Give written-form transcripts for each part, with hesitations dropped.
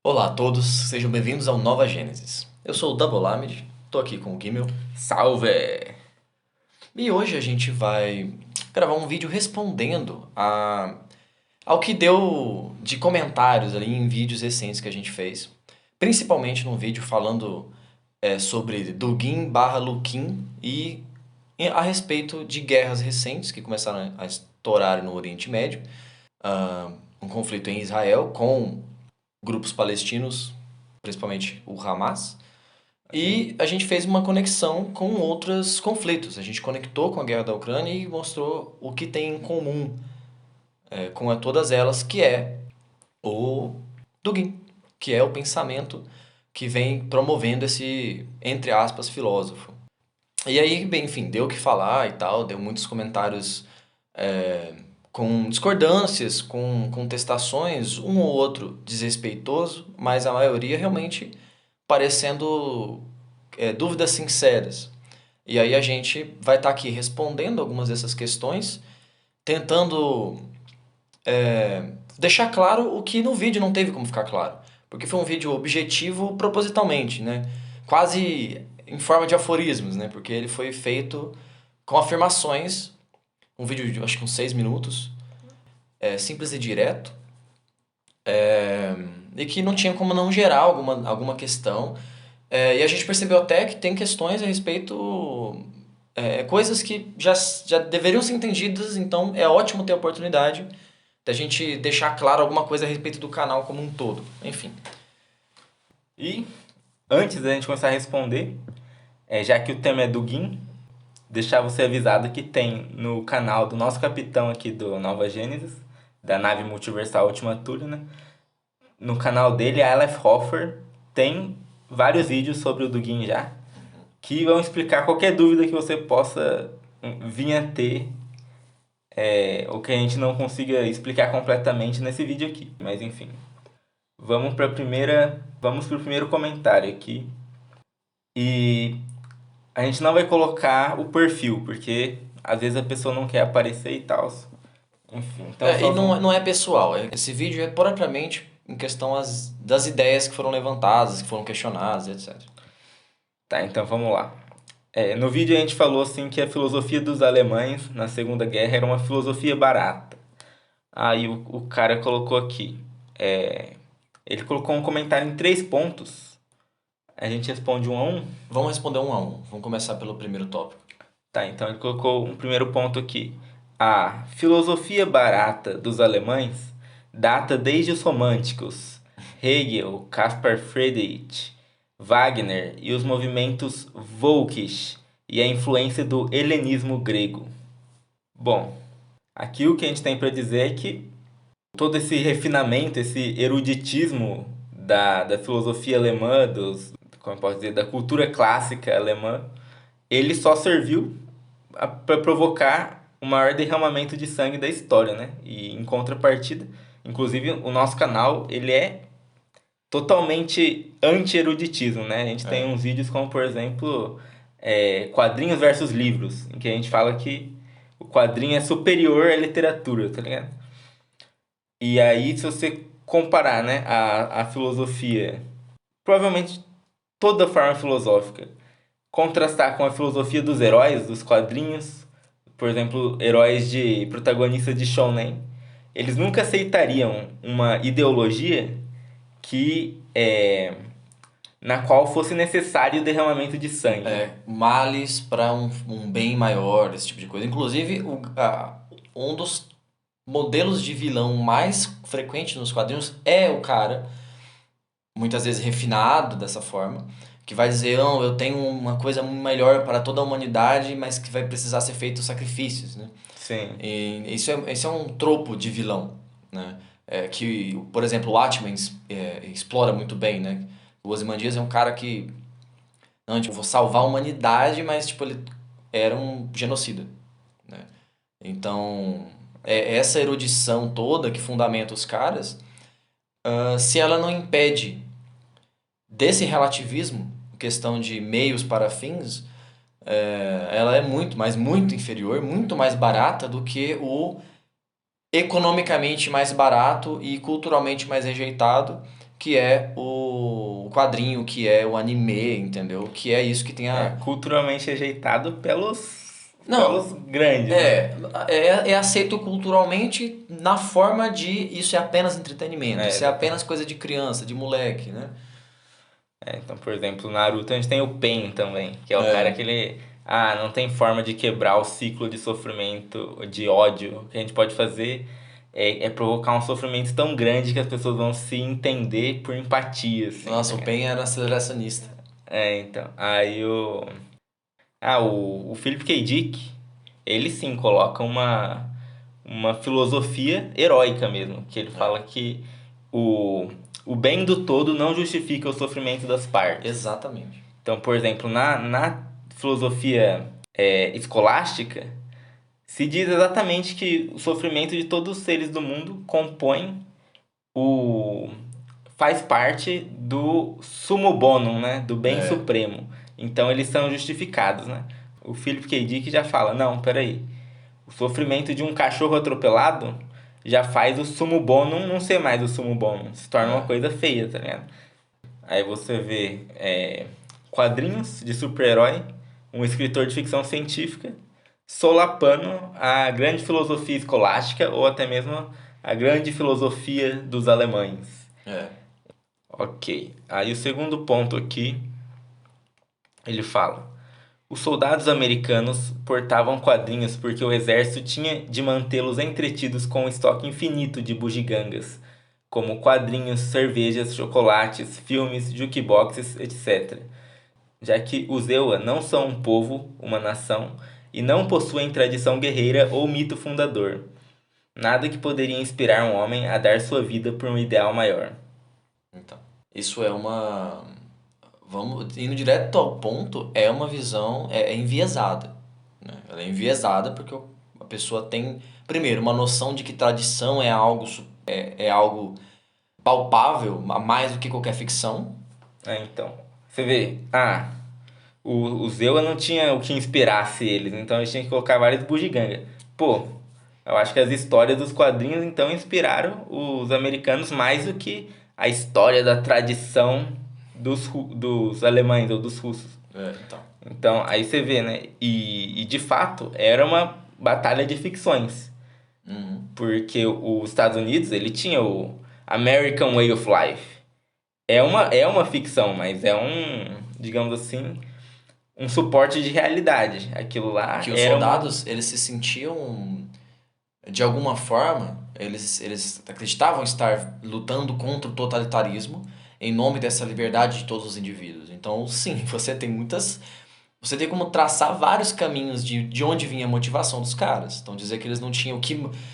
Olá a todos, sejam bem-vindos ao Nova Gênesis. Eu sou o Double Lamed, tô aqui com o Gimel, Salve! e hoje a gente vai gravar um vídeo respondendo ao que deu de comentários ali em vídeos recentes que a gente fez. Principalmente num vídeo falando sobre Dugin barra Lukin e a respeito de guerras recentes que começaram a estourar no Oriente Médio. Um conflito em Israel com grupos palestinos, principalmente o Hamas. Sim. E a gente fez uma conexão com outros conflitos. A gente conectou com a guerra da Ucrânia e mostrou o que tem em comum com todas elas, que é o Dugin, que é o pensamento que vem promovendo esse, entre aspas, filósofo. E aí, bem, enfim, deu o que falar e tal, deu muitos comentários com discordâncias, com contestações, um ou outro desrespeitoso, mas a maioria realmente parecendo dúvidas sinceras. E aí a gente vai estar aqui respondendo algumas dessas questões, tentando deixar claro o que no vídeo não teve como ficar claro. Porque foi um vídeo objetivo propositalmente, né? Quase em forma de aforismos, né? Porque ele foi feito com afirmações, um vídeo de acho que uns 6 minutos, simples e direto, e que não tinha como não gerar alguma questão. E a gente percebeu até que tem questões a respeito, coisas que já deveriam ser entendidas, então é ótimo ter a oportunidade da gente deixar claro alguma coisa a respeito do canal como um todo. Enfim. E antes da gente começar a responder, já que o tema é do Gin, deixar você avisado que tem no canal do nosso capitão aqui do Nova Gênesis, da nave multiversal Ultima Thule, né? No canal dele, a Aleph Hofer, tem vários vídeos sobre o Dugin já, que vão explicar qualquer dúvida que você possa vir a ter, ou que a gente não consiga explicar completamente nesse vídeo aqui. Mas enfim, vamos para o primeiro comentário aqui. E a gente não vai colocar o perfil, porque às vezes a pessoa não quer aparecer e tal. Enfim, então E só não, vamos. não é pessoal, esse vídeo é propriamente em questão das ideias que foram levantadas, que foram questionadas, etc. Tá, então vamos lá. No vídeo a gente falou assim que a filosofia dos alemães na Segunda Guerra era uma filosofia barata. Aí o cara colocou aqui. Ele colocou um comentário em 3 pontos. A gente responde um a um. Vamos responder um a um. Vamos começar pelo primeiro tópico. Tá, então ele colocou um primeiro ponto aqui. A filosofia barata dos alemães data desde os românticos Hegel, Caspar Friedrich, Wagner e os movimentos Völkisch e a influência do helenismo grego. Bom, aqui o que a gente tem para dizer é que todo esse refinamento, esse eruditismo da filosofia alemã, como eu posso dizer, da cultura clássica alemã, ele só serviu para provocar o maior derramamento de sangue da história, né? E em contrapartida, inclusive o nosso canal, ele é totalmente anti-eruditismo, né? A gente tem É. uns vídeos como, por exemplo, quadrinhos versus livros, em que a gente fala que o quadrinho é superior à literatura, tá ligado? E aí, se você comparar, né, a filosofia, provavelmente toda forma filosófica, contrastar com a filosofia dos heróis, dos quadrinhos, por exemplo, heróis de protagonistas de shonen, eles nunca aceitariam uma ideologia que na qual fosse necessário o derramamento de sangue. Males para um bem maior, esse tipo de coisa. Inclusive, um dos modelos de vilão mais frequente nos quadrinhos é o cara, muitas vezes refinado dessa forma, que vai dizer, não, eu tenho uma coisa melhor para toda a humanidade, mas que vai precisar ser feito sacrifícios, né? Sim, E isso é um tropo de vilão, né? Que, por exemplo, o Watchmen explora muito bem, né? O Ozymandias é um cara que, não, tipo, vou salvar a humanidade, mas tipo, ele era um genocida, né? Então, essa erudição toda que fundamenta os caras, se ela não impede desse relativismo, questão de meios para fins, ela é muito, mas muito inferior, muito mais barata do que o economicamente mais barato e culturalmente mais rejeitado, que é o quadrinho, que é o anime, entendeu? Que é isso que tem É a... culturalmente rejeitado pelos Não, grandes, né? é aceito culturalmente na forma de isso é apenas entretenimento, É, isso é apenas exatamente. coisa de criança, de moleque, né? Então, por exemplo, no Naruto a gente tem o Pain também, que é o cara É, que ele. Ah, não tem forma de quebrar o ciclo de sofrimento, de ódio. O que a gente pode fazer é provocar um sofrimento tão grande que as pessoas vão se entender por empatia, assim, tá nossa, o ligado? Pen era aceleracionista. Então. Aí o. Ah, o Philip K. Dick, ele sim coloca uma filosofia heróica mesmo, que ele É, fala que o, o bem do todo não justifica o sofrimento das partes. exatamente. Então, por exemplo, na filosofia escolástica, se diz exatamente que o sofrimento de todos os seres do mundo o faz parte do sumo bonum, né, do bem É, supremo. Então, eles são justificados, né? O Philip K. Dick já fala, não, peraí, o sofrimento de um cachorro atropelado já faz o sumo bonum não ser mais o sumo bonum, se torna uma é. coisa feia, tá ligado? Aí você vê quadrinhos de super-herói, um escritor de ficção científica, solapando a grande filosofia escolástica ou até mesmo a grande filosofia dos alemães. É. Ok. Aí o segundo ponto aqui, ele fala: os soldados americanos portavam quadrinhos porque o exército tinha de mantê-los entretidos com um estoque infinito de bugigangas, como quadrinhos, cervejas, chocolates, filmes, jukeboxes, etc. Já que os Ewa não são um povo, uma nação, e não possuem tradição guerreira ou mito fundador. Nada que poderia inspirar um homem a dar sua vida por um ideal maior. Então, isso é uma... Vamos, indo direto ao ponto, é uma visão, é enviesada, né? Ela é enviesada porque a pessoa tem, primeiro, uma noção de que tradição é algo, é algo palpável, a mais do que qualquer ficção. Então, você vê, os Ewa não tinha o que inspirasse eles, então eles tinham que colocar vários bugigangas. Pô, eu acho que as histórias dos quadrinhos então inspiraram os americanos mais do que a história da tradição dos alemães ou dos russos. É, então. Então, aí você vê, né? E de fato, era uma batalha de ficções. Uhum. Porque os Estados Unidos, ele tinha o American Way of Life. É uma ficção, mas é digamos assim, um suporte de realidade. Aquilo lá Que os era uma. soldados, eles se sentiam, de alguma forma, eles acreditavam estar lutando contra o totalitarismo em nome dessa liberdade de todos os indivíduos. Então, sim, você tem muitas... Você tem como traçar vários caminhos de onde vinha a motivação dos caras. Então, dizer que eles não tinham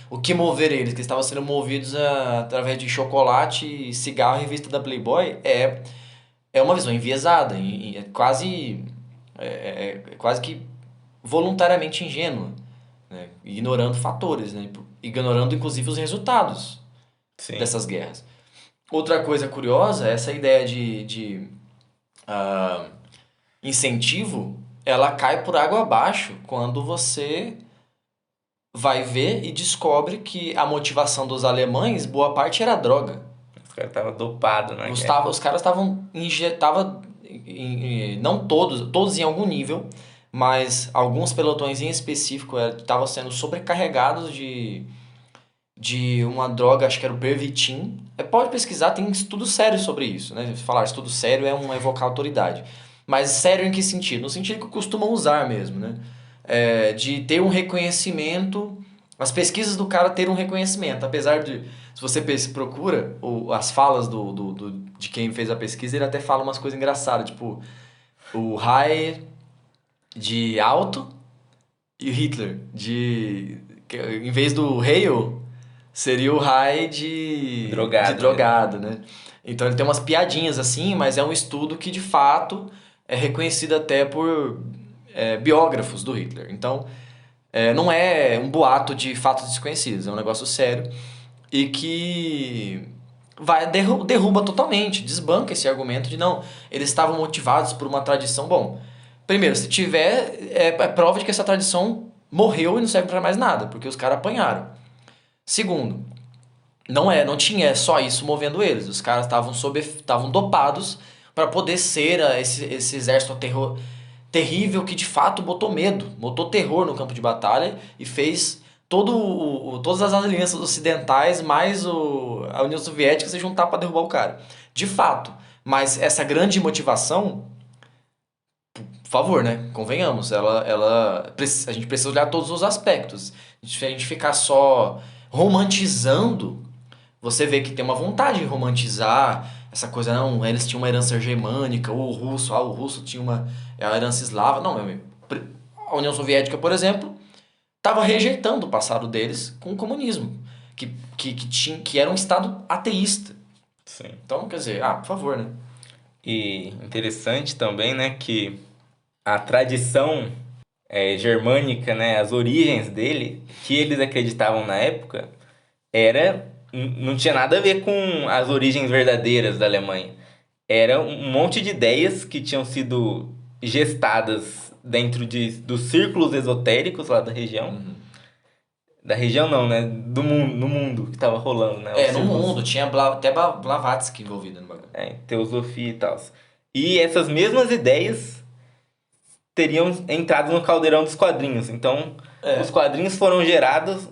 o que mover eles, que eles estavam sendo movidos através de chocolate, cigarro e revista da Playboy, é uma visão enviesada, é quase, é quase que voluntariamente ingênua, né? Ignorando fatores, né? Ignorando inclusive os resultados Sim, dessas guerras. Outra coisa curiosa é essa ideia de incentivo, ela cai por água abaixo quando você vai ver e descobre que a motivação dos alemães, boa parte era droga. os caras estavam dopados na guerra. Os caras estavam não todos, todos em algum nível, mas alguns pelotões em específico estavam sendo sobrecarregados de uma droga, acho que era o Pervitin. Pode pesquisar, tem estudo sério sobre isso, né? Falar estudo sério é evocar autoridade. Mas sério em que sentido? No sentido que costumam usar mesmo, né? De ter um reconhecimento, as pesquisas do cara ter um reconhecimento, apesar de, se você procura as falas de quem fez a pesquisa, ele até fala umas coisas engraçadas, tipo, o high de alto e o Hitler em vez do Hail, seria o high de Drogado mesmo. drogado, né? Então ele tem umas piadinhas assim, mas é um estudo que de fato é reconhecido até por biógrafos do Hitler. Então não é um boato de fatos desconhecidos, é um negócio sério e que derruba totalmente, desbanca esse argumento de não, eles estavam motivados por uma tradição. Bom, primeiro, se tiver, é prova de que essa tradição morreu e não serve para mais nada, porque os caras apanharam. Segundo, não tinha só isso movendo eles. Os caras estavam dopados para poder ser esse exército terrível que de fato botou terror no campo de batalha e fez todas as alianças ocidentais mais a União Soviética se juntar para derrubar o cara. De fato. Mas essa grande motivação, por favor, né? Convenhamos, a gente precisa olhar todos os aspectos. Se a gente ficar só romantizando, você vê que tem uma vontade de romantizar essa coisa, não, eles tinham uma herança germânica, o russo tinha uma herança eslava. Não, meu amigo. A União Soviética, por exemplo, estava rejeitando o passado deles com o comunismo, que era um estado ateísta. Sim. Então, quer dizer, por favor, né? E interessante também, né, que a tradição germânica, né, as origens dele, que eles acreditavam na época, não tinha nada a ver com as origens verdadeiras da Alemanha. Era um monte de ideias que tinham sido gestadas dentro dos círculos esotéricos lá da região. Da região não, né? Do mundo, no mundo que tava rolando, né? Os No círculos, mundo, tinha até Blavatsky envolvido no bagulho. teosofia e tal. E essas mesmas ideias teriam entrado no caldeirão dos quadrinhos. Então, os quadrinhos foram gerados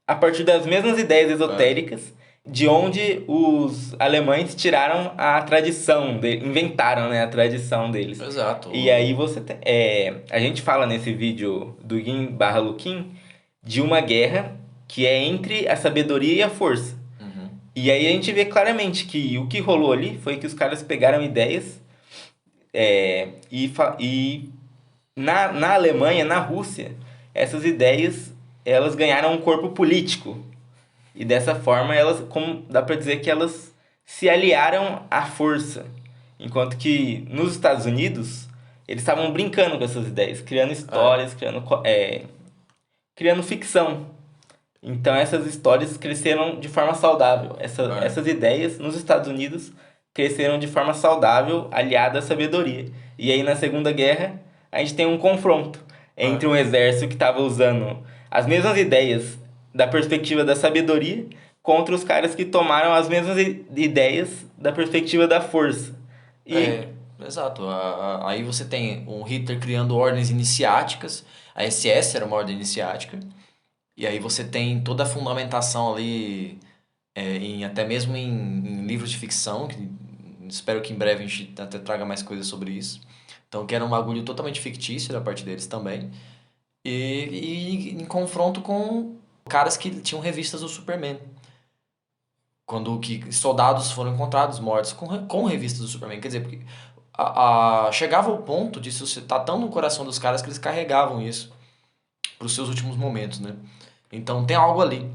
a partir das mesmas ideias esotéricas, de onde os alemães tiraram a tradição, inventaram, né, a tradição deles. Exato. E aí a gente fala nesse vídeo do Gin/Lukin de uma guerra que é entre a sabedoria e a força. E aí a gente vê claramente que o que rolou ali foi que os caras pegaram ideias e na Alemanha, na Rússia, essas ideias elas ganharam um corpo político. E dessa forma, como dá pra dizer que elas se aliaram à força. Enquanto que nos Estados Unidos, eles estavam brincando com essas ideias, criando histórias, criando ficção. Então essas histórias cresceram de forma saudável. Essas ideias nos Estados Unidos cresceram de forma saudável, aliada à sabedoria. E aí na Segunda Guerra, a gente tem um confronto entre um exército que estava usando as mesmas ideias da perspectiva da sabedoria contra os caras que tomaram as mesmas ideias da perspectiva da força. Exato. Aí você tem um Hitler criando ordens iniciáticas. A SS era uma ordem iniciática. E aí você tem toda a fundamentação ali, até mesmo em livros de ficção, que espero que em breve a gente até traga mais coisas sobre isso. Então, que era um bagulho totalmente fictício da parte deles também. E em confronto com caras que tinham revistas do Superman. Quando que soldados foram encontrados mortos com revistas do Superman. Quer dizer, porque chegava ao ponto de suscitar tão no coração dos caras que eles carregavam isso para os seus últimos momentos, né? Então tem algo ali.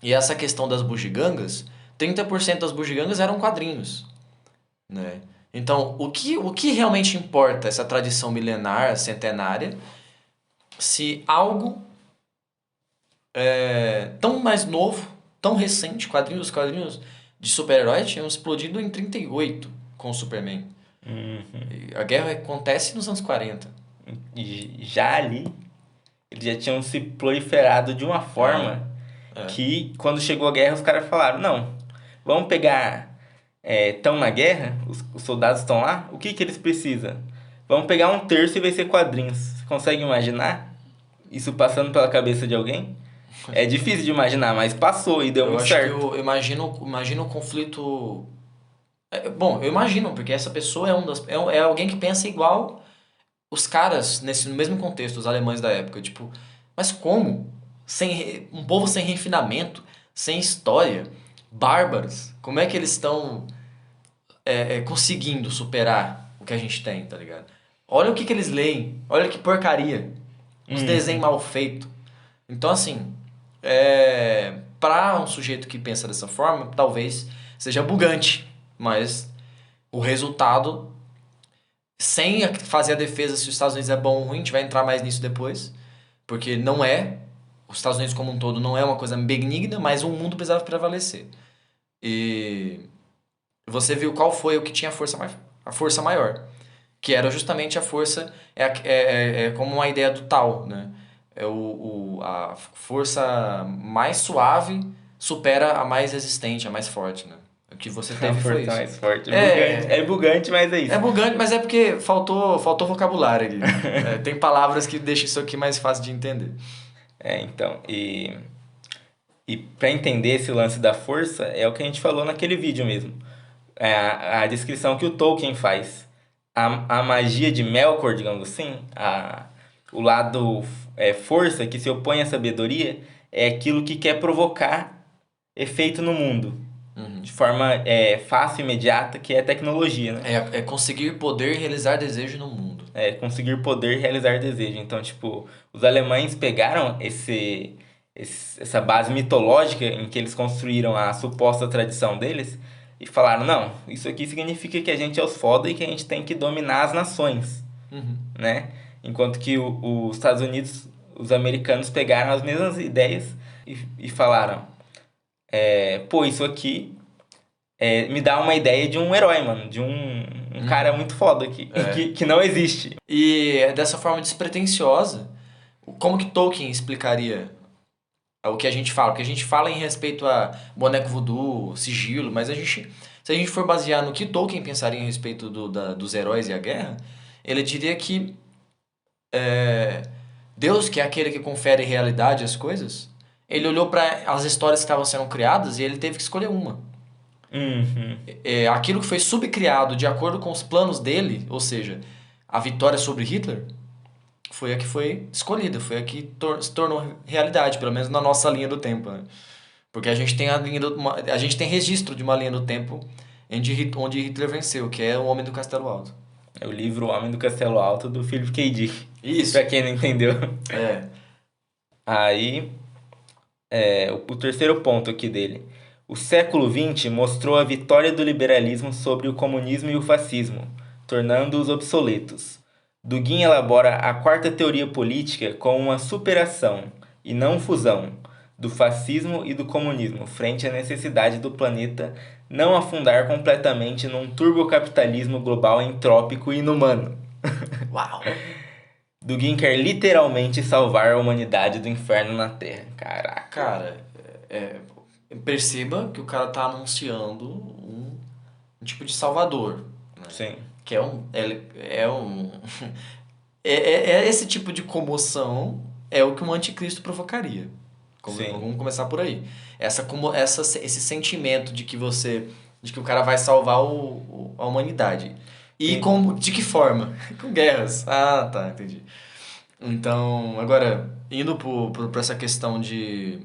E essa questão das bugigangas, 30% das bugigangas eram quadrinhos, né? Então, o que realmente importa essa tradição milenar, centenária, se algo tão mais novo, tão recente, quadrinhos de super-herói tinham explodido em 38 com o Superman. E a guerra acontece nos anos 40. E já ali, eles já tinham se proliferado de uma forma que, quando chegou a guerra, os caras falaram, não, vamos pegar... Estão na guerra, os soldados estão lá, o que eles precisam? Vamos pegar um terço e vai ser quadrinhos. Você consegue imaginar isso passando pela cabeça de alguém? É difícil de imaginar, mas passou e deu muito certo. Eu imagino o conflito... Bom, eu imagino, porque essa pessoa é alguém que pensa igual os caras no mesmo contexto, os alemães da época. Tipo, mas como? Um povo sem refinamento, sem história, bárbaros. Como é que eles estão conseguindo superar o que a gente tem, tá ligado? Olha o que eles leem, olha que porcaria. Uns desenhos mal feitos. Então, assim, para um sujeito que pensa dessa forma, talvez seja bugante, mas o resultado, sem fazer a defesa se os Estados Unidos é bom ou ruim, a gente vai entrar mais nisso depois, porque não é, os Estados Unidos como um todo não é uma coisa benigna, mas o mundo precisava prevalecer. E você viu qual foi o que tinha a força maior, que era justamente a força, como uma ideia do Tao, né? A força mais suave supera a mais resistente, a mais forte, né? O que você A teve foi força isso. mais forte. É, É bugante, mas é é isso. bugante, mas é porque faltou vocabulário aqui. Tem palavras que deixam isso aqui mais fácil de entender. Então, e para entender esse lance da força, é o que a gente falou naquele vídeo mesmo. É a descrição que o Tolkien faz. A magia de Melkor, digamos assim, o lado força que se opõe à sabedoria, é aquilo que quer provocar efeito no mundo. Uhum. De forma fácil e imediata, que é tecnologia, né? É conseguir poder e realizar desejo no mundo. É conseguir poder realizar desejo. Então, tipo, os alemães pegaram essa base mitológica em que eles construíram a suposta tradição deles e falaram, não, isso aqui significa que a gente é os foda e que a gente tem que dominar as nações, Uhum. né? Enquanto que os Estados Unidos, os americanos pegaram as mesmas ideias e falaram, pô, isso aqui me dá uma ideia de um herói, mano, de um cara muito foda aqui, que não existe. E dessa forma despretensiosa, como que Tolkien explicaria o que a gente fala? Porque a gente fala em respeito a boneco voodoo, sigilo, mas se a gente for basear no que Tolkien pensaria a respeito dos heróis e a guerra, ele diria que Deus, que é aquele que confere realidade às coisas, ele olhou para as histórias que estavam sendo criadas e ele teve que escolher uma. Uhum. Aquilo que foi subcriado de acordo com os planos dele, ou seja, a vitória sobre Hitler, foi a que foi escolhida, foi a que se tornou realidade, pelo menos na nossa linha do tempo, né? Porque a gente tem a gente tem registro de uma linha do tempo onde Hitler venceu, que é o Homem do Castelo Alto. É o livro O Homem do Castelo Alto, do Philip K. Dick. Isso. Pra quem não entendeu. É. Aí, o terceiro ponto aqui dele. O século XX mostrou a vitória do liberalismo sobre o comunismo e o fascismo, tornando-os obsoletos. Dugin elabora a quarta teoria política como uma superação, e não fusão, do fascismo e do comunismo, frente à necessidade do planeta não afundar completamente num turbocapitalismo global entrópico e inumano. Uau! Dugin quer literalmente salvar a humanidade do inferno na Terra. Caraca. Cara, perceba que o cara tá anunciando um tipo de salvador, né? Sim. Que é esse tipo de comoção é o que um anticristo provocaria. Sim. Vamos começar por aí. Esse sentimento de que o cara vai salvar a humanidade. E de que forma? Com guerras. Ah, tá, entendi. Então, agora, indo pra essa questão de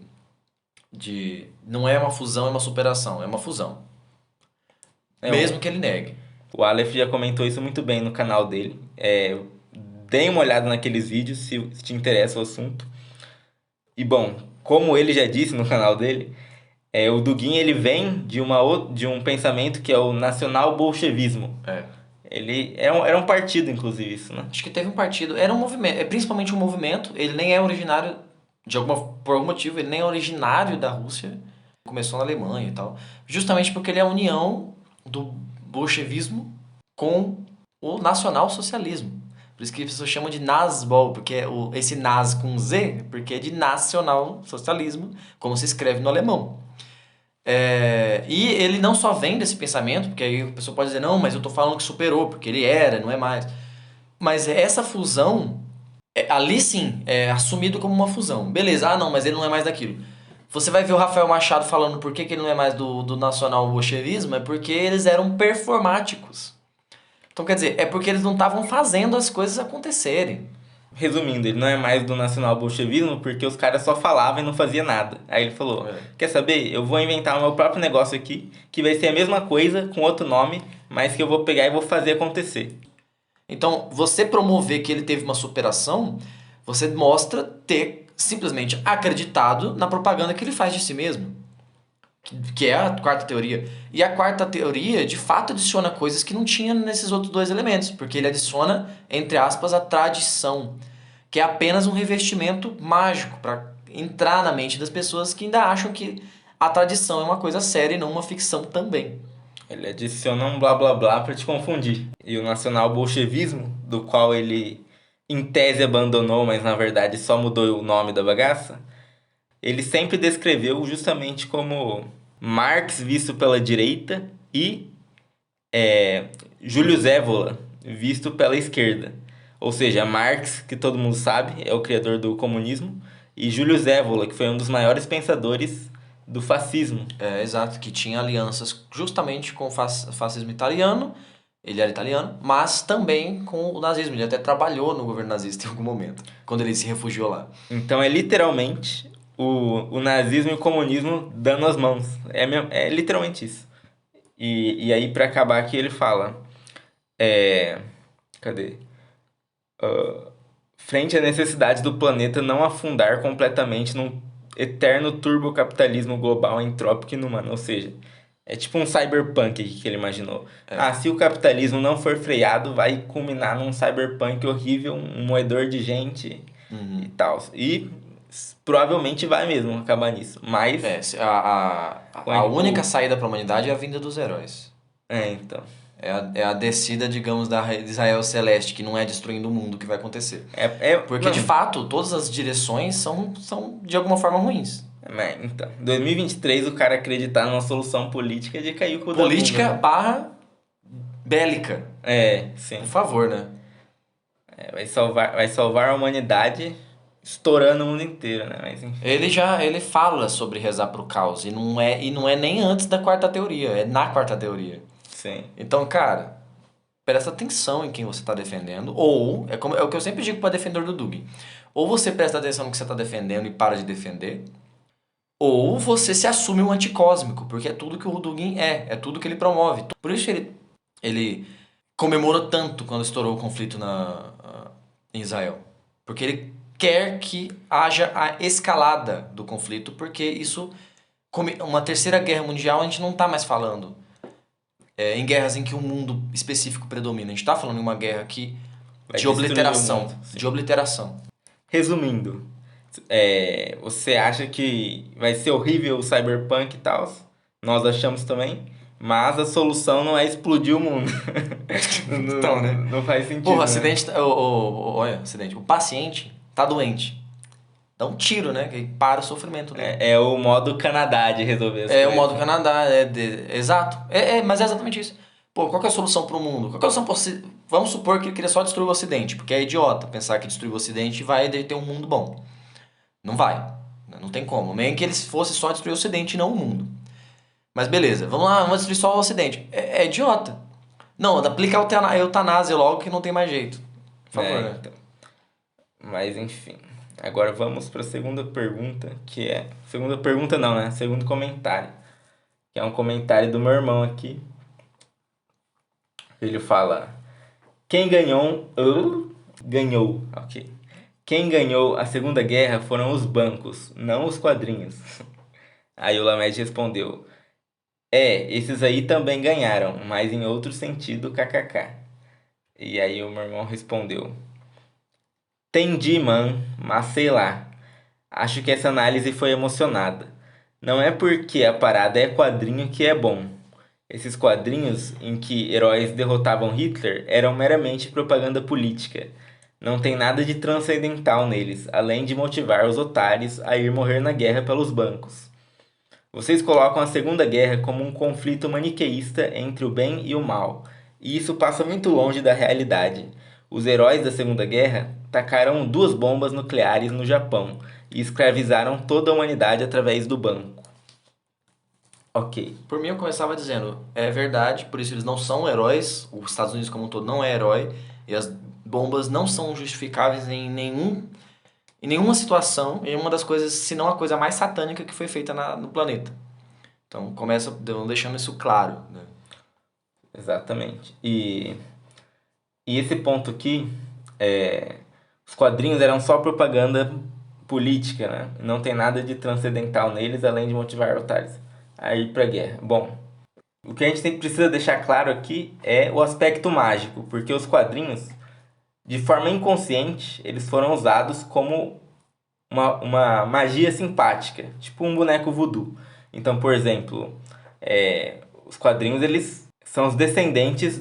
não é uma fusão, é uma superação, é uma fusão. Mesmo que ele negue. O Aleph já comentou isso muito bem no canal dele. Dê uma olhada naqueles vídeos se te interessa o assunto. E bom, como ele já disse no canal dele, o Dugin ele vem de um pensamento que é o nacional-bolchevismo. Ele era um partido, inclusive, isso, né? Acho que teve um partido, era um movimento, principalmente um movimento, ele nem é originário, por algum motivo, ele nem é originário da Rússia, começou na Alemanha e tal, justamente porque ele é a união do bolchevismo com o nacional-socialismo. Por isso que as pessoas chamam de Nazbol, porque esse Naz com Z, porque é de nacional-socialismo, como se escreve no alemão. E ele não só vem desse pensamento, porque aí a pessoa pode dizer, não, mas eu tô falando que superou, porque ele era, não é mais. Mas essa fusão, ali sim, é assumido como uma fusão. Beleza, não, mas ele não é mais daquilo. Você vai ver o Rafael Machado falando por que ele não é mais do nacional-bolchevismo, é porque eles eram performáticos. Então, quer dizer, é porque eles não estavam fazendo as coisas acontecerem. Resumindo, ele não é mais do nacional-bolchevismo porque os caras só falavam e não faziam nada. Aí ele falou, quer saber? Eu vou inventar o meu próprio negócio aqui, que vai ser a mesma coisa, com outro nome, mas que eu vou pegar e vou fazer acontecer. Então, você promover que ele teve uma superação, você mostra ter simplesmente acreditado na propaganda que ele faz de si mesmo. Que é a quarta teoria. E a quarta teoria, de fato, adiciona coisas que não tinha nesses outros dois elementos. Porque ele adiciona, entre aspas, a tradição. Que é apenas um revestimento mágico para entrar na mente das pessoas que ainda acham que a tradição é uma coisa séria e não uma ficção também. Ele adiciona um blá blá blá para te confundir. E o nacional-bolchevismo, do qual ele, em tese, abandonou, mas na verdade só mudou o nome da bagaça, ele sempre descreveu justamente como Marx visto pela direita e Júlio Evola visto pela esquerda. Ou seja, Marx, que todo mundo sabe, é o criador do comunismo, e Júlio Evola, que foi um dos maiores pensadores do fascismo. Exato, que tinha alianças justamente com o fascismo italiano, ele era italiano, mas também com o nazismo. Ele até trabalhou no governo nazista em algum momento, quando ele se refugiou lá. Então é literalmente o nazismo e o comunismo dando as mãos. É literalmente isso. E aí, pra acabar aqui, ele fala: cadê? Frente à necessidade do planeta não afundar completamente num eterno turbocapitalismo global entrópico e inumano. Ou seja, é tipo um cyberpunk aqui que ele imaginou. Se o capitalismo não for freado, vai culminar num cyberpunk horrível, um moedor de gente e tal. E provavelmente vai mesmo acabar nisso. Mas. A única saída para a humanidade é a vinda dos heróis. Então. É a descida, digamos, de Israel Celeste, que não é destruindo o mundo que vai acontecer. Porque, de fato, todas as direções são de alguma forma ruins. Então, em 2023, o cara acreditar numa solução política de cair o cu da bunda, Política né? barra bélica. Sim. Por favor, né? Vai salvar a humanidade estourando o mundo inteiro, né? Mas, enfim. Ele fala sobre rezar pro caos, e não é nem antes da quarta teoria, é na quarta teoria. Sim. Então, cara, presta atenção em quem você está defendendo, ou, é o que eu sempre digo para defensor do Dugin, ou você presta atenção no que você está defendendo e para de defender, ou você se assume um anticósmico, porque é tudo que o Dugin é tudo que ele promove. Por isso ele comemorou tanto quando estourou o conflito em Israel, porque ele quer que haja a escalada do conflito, porque isso, uma terceira guerra mundial, a gente não está mais falando em guerras em que um mundo específico predomina. A gente está falando em uma guerra de obliteração. De obliteração. Resumindo, você acha que vai ser horrível o cyberpunk e tal? Nós achamos também. Mas a solução não é explodir o mundo. Então, né? Não faz sentido. Porra, né? acidente. Olha, acidente. O paciente tá doente. Dá um tiro, né? Que para o sofrimento dele. É o modo Canadá de resolver as coisas. O modo Canadá. Exato. Mas é exatamente isso. Pô, qual que é a solução pro mundo? Qual que é a solução Vamos supor que ele queria só destruir o Ocidente, porque é idiota pensar que destruir o Ocidente vai ter um mundo bom. Não vai. Não tem como. Nem que ele fosse só destruir o Ocidente e não o mundo. Mas beleza, vamos lá, vamos destruir só o Ocidente. É idiota. Não, aplica a eutanásia logo que não tem mais jeito. Por favor, né? Então. Mas enfim. Agora vamos para a segunda pergunta, que é... Segunda pergunta não, né? Segundo comentário. Que é um comentário do meu irmão aqui. Ele fala: Quem ganhou... Ganhou, ok. Quem ganhou a Segunda Guerra foram os bancos, não os quadrinhos. Aí o Lamed respondeu: esses aí também ganharam, mas em outro sentido, kkk. E aí o meu irmão respondeu: Entendi, man, mas sei lá. Acho que essa análise foi emocionada. Não é porque a parada é quadrinho que é bom. Esses quadrinhos em que heróis derrotavam Hitler eram meramente propaganda política. Não tem nada de transcendental neles, além de motivar os otários a ir morrer na guerra pelos bancos. Vocês colocam a Segunda Guerra como um conflito maniqueísta entre o bem e o mal, e isso passa muito longe da realidade. Os heróis da Segunda Guerra tacaram 2 bombas nucleares no Japão e escravizaram toda a humanidade através do banco. Ok. Por mim, eu começava dizendo, é verdade, por isso eles não são heróis, os Estados Unidos como um todo não é herói, e as bombas não são justificáveis em nenhuma situação, em uma das coisas, se não a coisa mais satânica que foi feita no planeta. Então, começa deixando isso claro, né? Exatamente. E esse ponto aqui, os quadrinhos eram só propaganda política, né? Não tem nada de transcendental neles, além de motivar otários a ir pra guerra. Bom, o que a gente precisa deixar claro aqui é o aspecto mágico, porque os quadrinhos, de forma inconsciente, eles foram usados como uma magia simpática, tipo um boneco voodoo. Então, por exemplo, os quadrinhos, eles são os descendentes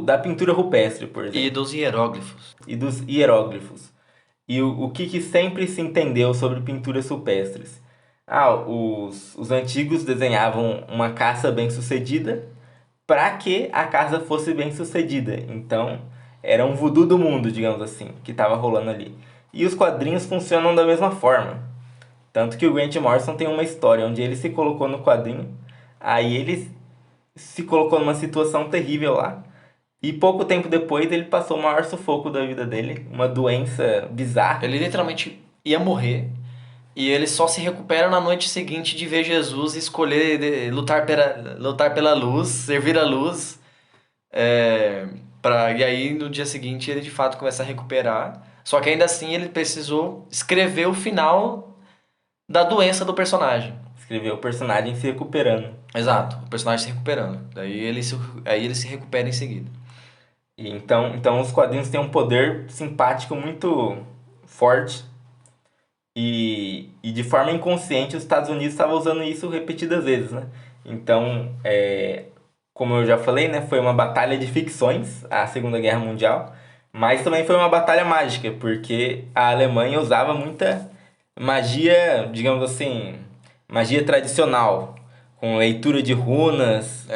da pintura rupestre, por exemplo. E dos hieróglifos. E o que sempre se entendeu sobre pinturas rupestres? Os antigos desenhavam uma caça bem-sucedida para que a caça fosse bem-sucedida. Então, era um voodoo do mundo, digamos assim, que estava rolando ali. E os quadrinhos funcionam da mesma forma. Tanto que o Grant Morrison tem uma história onde ele se colocou no quadrinho, aí ele se colocou numa situação terrível lá. E pouco tempo depois ele passou o maior sufoco da vida dele, uma doença bizarra. Ele literalmente ia morrer e ele só se recupera na noite seguinte de ver Jesus e escolher lutar pela luz, servir a luz. E aí no dia seguinte ele de fato começa a recuperar. Só que ainda assim ele precisou escrever o final da doença do personagem. Escreveu o personagem se recuperando. Exato, o personagem se recuperando. Aí ele se recupera em seguida. E então os quadrinhos têm um poder simpático muito forte. E de forma inconsciente os Estados Unidos estavam usando isso repetidas vezes, né? Então, como eu já falei, né, foi uma batalha de ficções, a Segunda Guerra Mundial, mas também foi uma batalha mágica, porque a Alemanha usava muita magia, digamos assim, magia tradicional, com leitura de runas,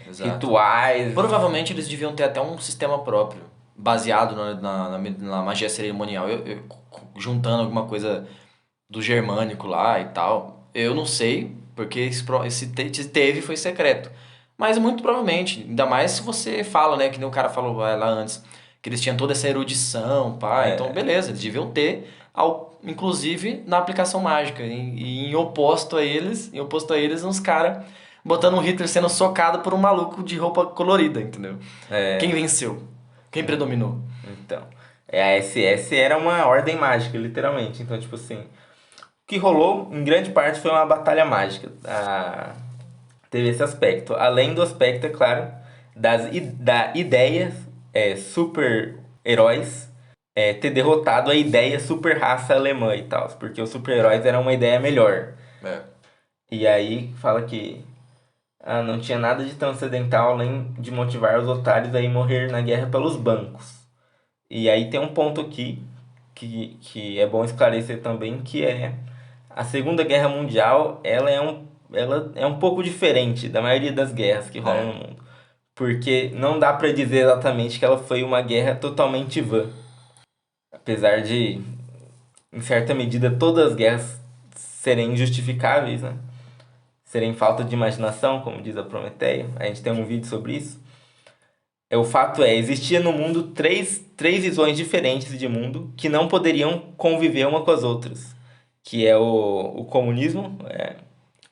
Exato. rituais. Provavelmente eles deviam ter até um sistema próprio, baseado na magia cerimonial. Juntando alguma coisa do germânico lá e tal. Eu não sei, porque se teve foi secreto. Mas muito provavelmente, ainda mais se você fala, né, que nem o cara falou lá antes, que eles tinham toda essa erudição, pá. Então, beleza, eles deviam ter, inclusive na aplicação mágica. Em oposto a eles, uns caras botando um Hitler sendo socado por um maluco de roupa colorida, entendeu? Quem venceu? Quem predominou? Então, a SS era uma ordem mágica, literalmente. Então, tipo assim, o que rolou, em grande parte, foi uma batalha mágica. Teve esse aspecto. Além do aspecto, é claro, da ideia super-heróis ter derrotado a ideia super-raça alemã e tal. Porque os super-heróis eram uma ideia melhor. E aí, fala que não tinha nada de transcendental além de motivar os otários a ir morrer na guerra pelos bancos. E aí tem um ponto aqui que é bom esclarecer também, que é a Segunda Guerra Mundial, ela é um pouco diferente da maioria das guerras que rolam no mundo. Porque não dá pra dizer exatamente que ela foi uma guerra totalmente vã. Apesar de, em certa medida, todas as guerras serem injustificáveis, né? Serem falta de imaginação, como diz a Prometeia. A gente tem um vídeo sobre isso. O fato existia no mundo três visões diferentes de mundo que não poderiam conviver uma com as outras. Que é o comunismo,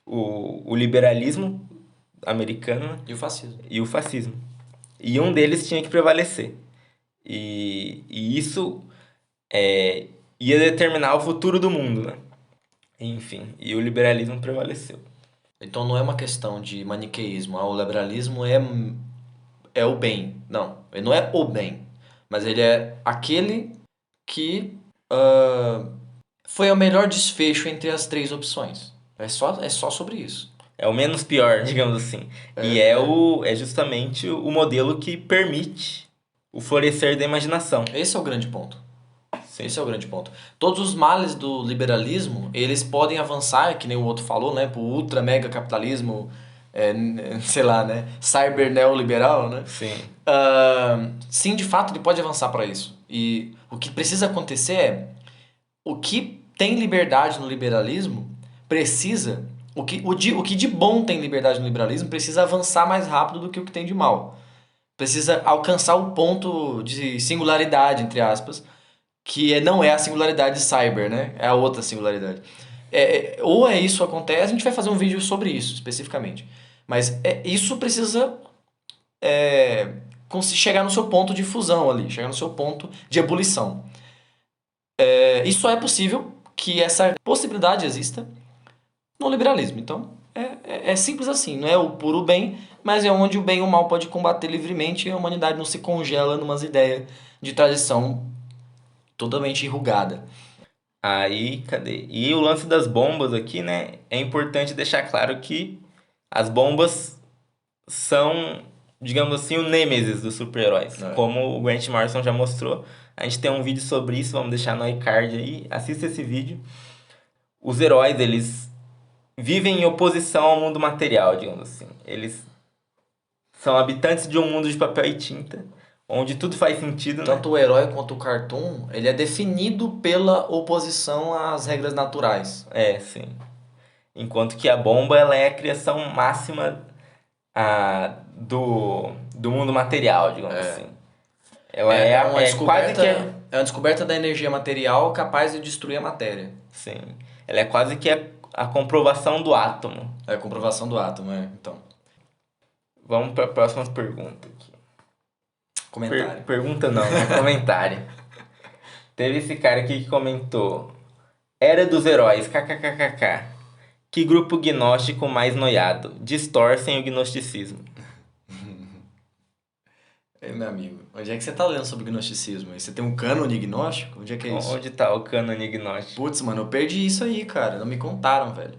o liberalismo americano, né? E o fascismo. E o fascismo. E um deles tinha que prevalecer. E isso ia determinar o futuro do mundo, né? Enfim, e o liberalismo prevaleceu. Então não é uma questão de maniqueísmo. O liberalismo é o bem. Não, ele não é o bem. Mas ele é aquele que foi o melhor desfecho entre as três opções. É só sobre isso. É o menos pior, digamos assim. E é justamente o modelo que permite o florescer da imaginação. Esse é o grande ponto. Esse é o grande ponto. Todos os males do liberalismo, eles podem avançar, que nem o outro falou, né? Pro ultra mega capitalismo, sei lá, né? Cyber neoliberal, né? Sim. Sim, de fato, ele pode avançar para isso. E o que precisa acontecer é o que tem liberdade no liberalismo precisa. O que de bom tem liberdade no liberalismo precisa avançar mais rápido do que o que tem de mal. Precisa alcançar o ponto de singularidade, entre aspas, que não é a singularidade cyber, né? É a outra singularidade. Ou isso acontece, a gente vai fazer um vídeo sobre isso, especificamente. Mas isso precisa chegar no seu ponto de fusão ali, chegar no seu ponto de ebulição. E só é possível que essa possibilidade exista no liberalismo. Então, é simples assim, não é o puro bem, mas é onde o bem e o mal pode combater livremente e a humanidade não se congela numas ideias de tradição totalmente enrugada. Aí, cadê? E o lance das bombas aqui, né? É importante deixar claro que as bombas são, digamos assim, o nêmesis dos super-heróis. Como o Grant Morrison já mostrou. A gente tem um vídeo sobre isso, vamos deixar no iCard aí. Assista esse vídeo. Os heróis, eles vivem em oposição ao mundo material, digamos assim. Eles são habitantes de um mundo de papel e tinta, onde tudo faz sentido, né? Tanto o herói quanto o cartoon, ele é definido pela oposição às regras naturais. É, sim. Enquanto que a bomba, ela é a criação máxima do mundo material, digamos assim. Ela É uma quase descoberta, que é uma descoberta da energia material capaz de destruir a matéria. sim. Ela é quase que a comprovação do átomo. É a comprovação do átomo, então. Vamos para a próxima pergunta aqui. Comentário. Pergunta não, né? Comentário. Teve esse cara aqui que comentou: Era dos heróis, kkkk. Que grupo gnóstico mais noiado? Distorcem o gnosticismo. Ei, meu amigo, onde é que você tá lendo sobre gnosticismo? Você tem um cânone gnóstico? Onde é que é isso? Onde tá o cânone gnóstico? Putz, mano, eu perdi isso aí, cara. Não me contaram, velho.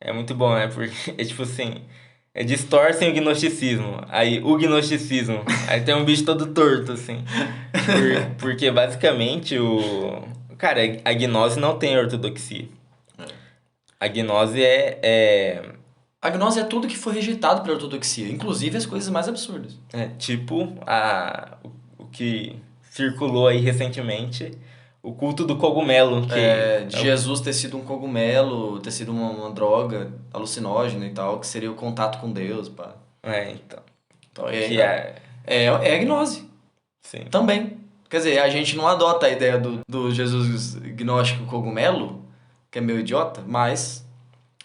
É muito bom, né? Porque é tipo assim, distorcem o gnosticismo. Aí o gnosticismo. Aí tem um bicho todo torto, assim. Porque basicamente Cara, a gnose não tem ortodoxia. A gnose A gnose é tudo que foi rejeitado pela ortodoxia, inclusive as coisas mais absurdas. tipo o que circulou aí recentemente, o culto do cogumelo, que De Jesus ter sido um cogumelo, ter sido uma droga alucinógena e tal, que seria o contato com Deus, pá. Então. Então, Que é a gnose sim. também. Quer dizer, a gente não adota a ideia do Jesus gnóstico cogumelo, que é meio idiota, mas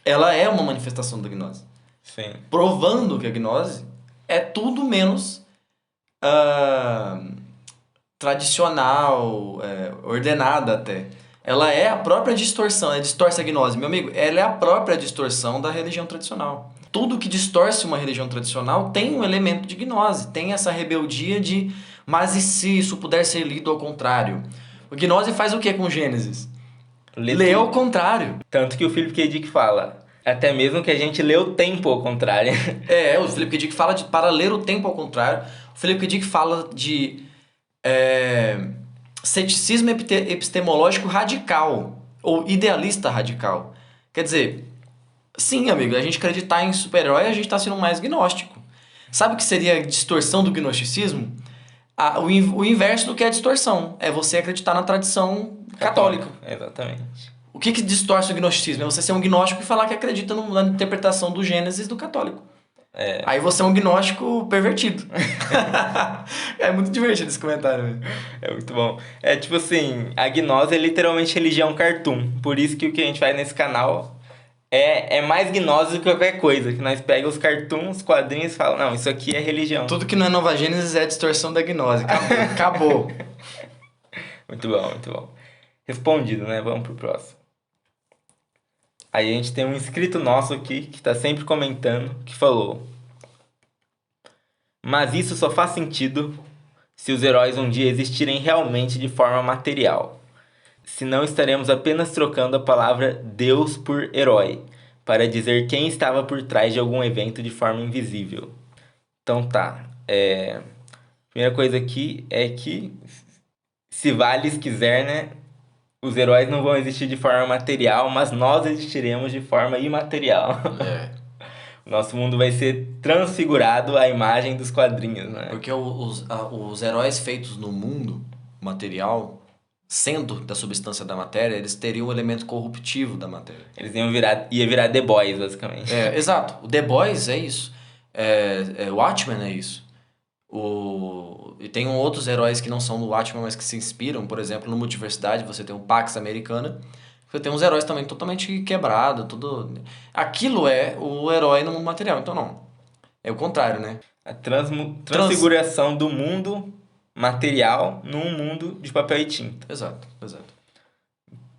ela é uma manifestação da gnose. Sim. Provando que a gnose é tudo menos tradicional, ordenada até. Ela é a própria distorção, ela distorce a gnose. Meu amigo, ela é a própria distorção da religião tradicional. Tudo que distorce uma religião tradicional tem um elemento de gnose, tem essa rebeldia de mas e se isso puder ser lido ao contrário? O gnose faz o que com Gênesis? Lê ao contrário. Tanto que o Philip K. Dick fala, até mesmo que a gente lê o tempo ao contrário. O Philip K. Dick fala para ler o tempo ao contrário. O Philip K. Dick fala de ceticismo epistemológico radical, ou idealista radical. Quer dizer, sim, amigo, a gente acreditar em super-herói, a gente está sendo mais gnóstico. Sabe o que seria a distorção do gnosticismo? O inverso do que é a distorção. É você acreditar na tradição católica. Exatamente. O que distorce o gnosticismo? É você ser um gnóstico e falar que acredita na interpretação do Gênesis do católico. Aí você é um gnóstico pervertido. É muito divertido esse comentário. Mesmo. É muito bom. É tipo assim, a gnose é literalmente religião cartoon. Por isso que o que a gente faz nesse canal é mais gnose do que qualquer coisa. Que nós pegamos os cartoons, os quadrinhos e falamos, não, isso aqui é religião. Tudo que não é Nova Gênesis é distorção da gnose. Acabou. Muito bom, muito bom. Respondido, né? Vamos pro próximo. Aí a gente tem um inscrito nosso aqui, que tá sempre comentando, que falou: Mas isso só faz sentido se os heróis um dia existirem realmente de forma material. Senão estaremos apenas trocando a palavra Deus por herói, para dizer quem estava por trás de algum evento de forma invisível. Então tá. Primeira coisa aqui é que, se Valles quiser, né? Os heróis não vão existir de forma material, mas nós existiremos de forma imaterial. O nosso mundo vai ser transfigurado à imagem dos quadrinhos, né? Porque os heróis feitos no mundo material, sendo da substância da matéria, eles teriam um elemento corruptivo da matéria. Eles ia virar The Boys, basicamente. Exato. O The Boys é isso. O Watchmen é isso. E tem outros heróis que não são do Watchmen, mas que se inspiram. Por exemplo, no Multiversidade, você tem o Pax Americana. Você tem uns heróis também totalmente quebrados, tudo... Aquilo é o herói no mundo material. Então, não. É o contrário, né? A transfiguração do mundo material num mundo de papel e tinta. Exato.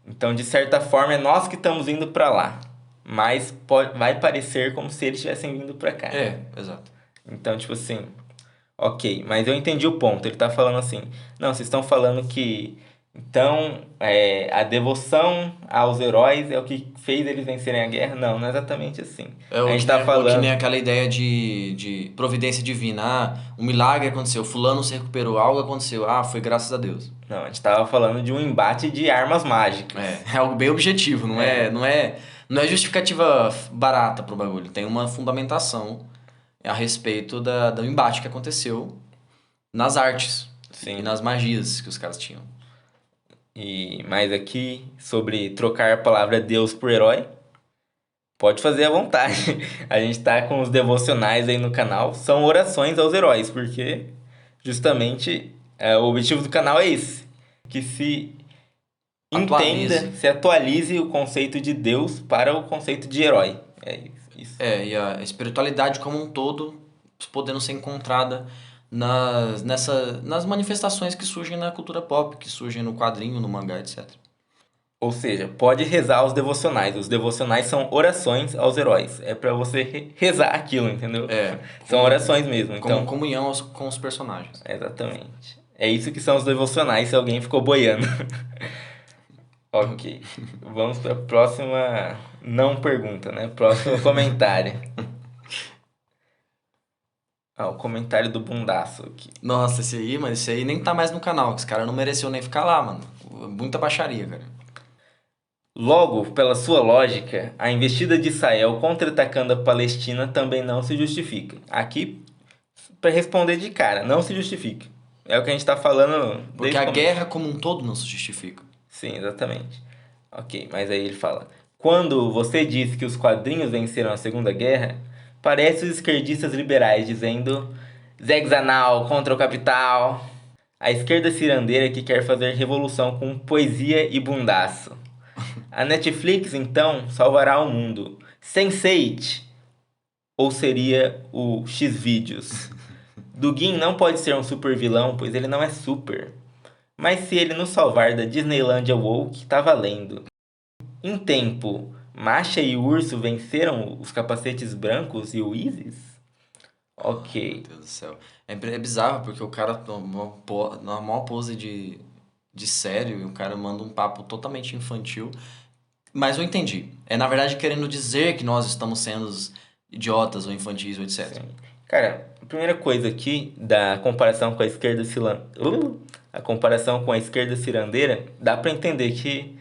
Então, de certa forma, é nós que estamos indo pra lá. Mas vai parecer como se eles estivessem vindo pra cá. Exato. Então, tipo assim... Ok, mas eu entendi o ponto. Ele tá falando assim... Não, vocês estão falando que... Então, a devoção aos heróis é o que fez eles vencerem a guerra? Não é exatamente assim. A gente tá falando... que nem aquela ideia de providência divina. Um milagre aconteceu, fulano se recuperou, algo aconteceu. Foi graças a Deus. Não, a gente tava falando de um embate de armas mágicas. É algo bem objetivo, não Não é justificativa barata pro bagulho, tem uma fundamentação a respeito do embate que aconteceu nas artes e Sim. nas magias que os caras tinham. E mais aqui sobre trocar a palavra Deus por herói. Pode fazer à vontade. A gente tá com os devocionais aí no canal. São orações aos heróis, porque justamente o objetivo do canal é esse. Que se Atualize. entenda, se atualize o conceito de Deus para o conceito de herói. É isso. E a espiritualidade como um todo podendo ser encontrada nas manifestações que surgem na cultura pop, que surgem no quadrinho, no mangá, etc. Ou seja, pode rezar os devocionais. Os devocionais são orações aos heróis. É pra você rezar aquilo, entendeu? São como- orações mesmo. Como Então, comunhão com os personagens. exatamente. É isso que são os devocionais, se alguém ficou boiando. Ok. Vamos para a próxima não pergunta, né? Próximo comentário. O comentário do bundaço aqui. Nossa, esse aí nem tá mais no canal, que esse cara não mereceu nem ficar lá, mano. Muita baixaria, cara. Logo, pela sua lógica, a investida de Israel contra-atacando a Palestina também não se justifica. Aqui, para responder de cara, não se justifica. É o que a gente tá falando Porque desde a o começo. guerra como um todo não se justifica. Sim, exatamente. Ok, mas aí ele fala: quando você diz que os quadrinhos venceram a Segunda Guerra, parece os esquerdistas liberais dizendo Zexanal contra o capital. A esquerda cirandeira que quer fazer revolução com poesia e bundaço. A Netflix, então, salvará o mundo. Sense8! Ou seria o Xvideos. Dugin não pode ser um super vilão, pois ele não é super. Mas se ele nos salvar da Disneylandia Woke, tá valendo. Em tempo, Masha e Urso venceram os capacetes brancos e o Isis? Meu Ok. Deus do céu. É bizarro porque o cara, numa maior pose de sério, e o cara manda um papo totalmente infantil. Mas eu entendi. É na verdade querendo dizer que nós estamos sendo idiotas ou infantis ou etc. Sim. Cara, a primeira coisa aqui da comparação com a esquerda a comparação com a esquerda cirandeira, dá pra entender que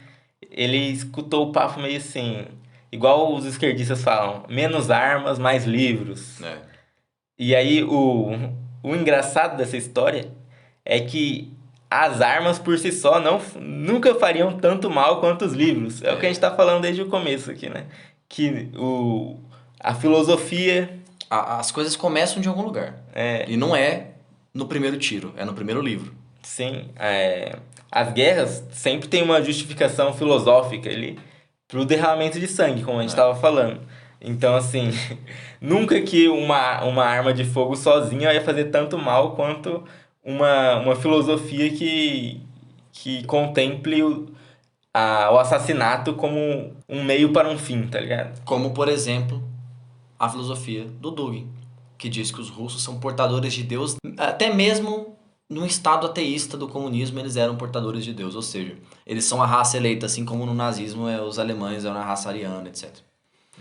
ele escutou o papo meio assim, igual os esquerdistas falam, menos armas, mais livros. É. E aí o engraçado dessa história é que as armas por si só nunca fariam tanto mal quanto os livros. É o que a gente tá falando desde o começo aqui, né? Que a filosofia As coisas começam de algum lugar. E não é no primeiro tiro, é no primeiro livro. sim, as guerras sempre tem uma justificação filosófica ali pro derramamento de sangue, como a gente estava falando. Então, assim, nunca que uma arma de fogo sozinha ia fazer tanto mal quanto uma filosofia que contemple o assassinato como um meio para um fim, tá ligado? Como, por exemplo, a filosofia do Dugin, que diz que os russos são portadores de Deus, até mesmo num estado ateísta do comunismo eles eram portadores de Deus, ou seja, eles são a raça eleita, assim como no nazismo os alemães eram a raça ariana, etc.